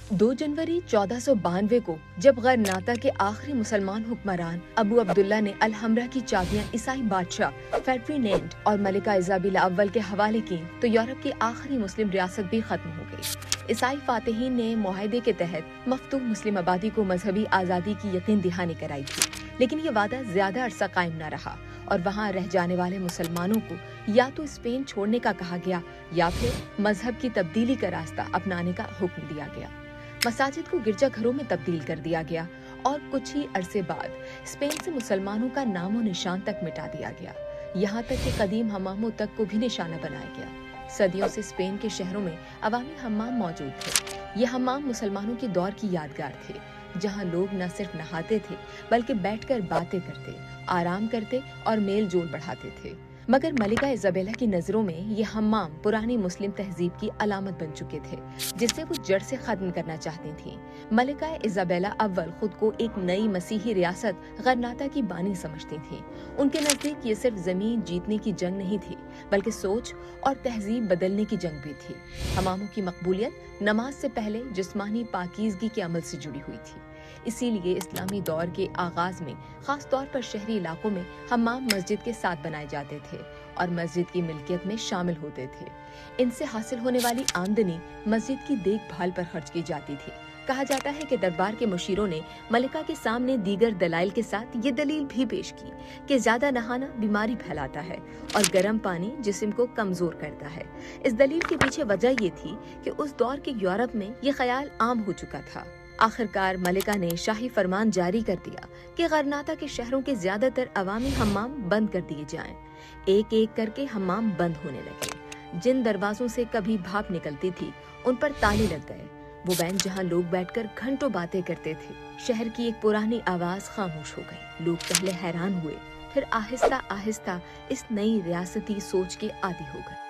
2 जनवरी 1492 को जब गरनाता के आखिरी मुसलमान हुक्मरान अबू अब्दुल्ला ने अल-हमरा की चाबियां ईसाई बादशाह फेर्डिनेंड और मलिका इजाबेला अव्वल के हवाले की तो यूरोप की आखिरी मुस्लिम रियासत भी खत्म हो गई। ईसाई फातिहीन ने मुआहदे के तहत मफ्तूह मुस्लिम आबादी को मजहबी आज़ादी की यकीन दहानी कराई थी, लेकिन ये वादा ज्यादा अरसा कायम न रहा और वहाँ रह जाने वाले मुसलमानों को या तो स्पेन छोड़ने का कहा गया या फिर मजहब की तब्दीली का रास्ता अपनाने का हुक्म दिया गया। मसाजिद को गिरजाघरों में तब्दील कर दिया गया और कुछ ही अरसे बाद स्पेन से मुसलमानों का नामो निशान तक मिटा दिया गया। यहाँ तक कि कदीम हमामों तक को भी निशाना बनाया गया। सदियों से स्पेन के शहरों में अवामी हम्माम मौजूद थे। ये हम्माम मुसलमानों के दौर की यादगार थे, जहाँ लोग न सिर्फ नहाते थे बल्कि बैठकर बातें करते, आराम करते और मेल जोल बढ़ाते थे। मगर मलिका इजाबेला की नजरों में ये हम्माम पुरानी मुस्लिम तहजीब की अलामत बन चुके थे, जिसे वो जड़ से खत्म करना चाहती थीं। मलिका इजाबेला अव्वल खुद को एक नई मसीही रियासत गरनाता की बानी समझती थीं। उनके नजदीक ये सिर्फ जमीन जीतने की जंग नहीं थी, बल्कि सोच और तहजीब बदलने की जंग भी थी। हम्मामों की मकबूलियत नमाज से पहले जिस्मानी पाकीज़गी के अमल से जुड़ी हुई थी। इसीलिए इस्लामी दौर के आगाज में खास तौर पर शहरी इलाकों में हम्माम मस्जिद के साथ बनाए जाते थे और मस्जिद की मिल्कियत में शामिल होते थे। इनसे हासिल होने वाली आमदनी मस्जिद की देखभाल पर खर्च की जाती थी। कहा जाता है कि दरबार के मुशीरों ने मलिका के सामने दीगर दलाइल के साथ ये दलील भी पेश की कि ज्यादा नहाना बीमारी फैलाता है और गर्म पानी जिस्म को कमजोर करता है। इस दलील के पीछे वजह ये थी कि उस दौर के यूरोप में ये ख्याल आम हो चुका था। आखिरकार मलिका ने शाही फरमान जारी कर दिया कि गरनाता के शहरों के ज्यादातर अवामी हम्माम बंद कर दिए जाएं। एक एक करके हम्माम बंद होने लगे। जिन दरवाजों से कभी भाप निकलती थी उन पर ताले लग गए। वो बेंच जहां लोग बैठकर घंटों बातें करते थे, शहर की एक पुरानी आवाज खामोश हो गई। लोग पहले हैरान हुए, फिर आहिस्ता आहिस्ता इस नई रियासती सोच के आदी हो गए।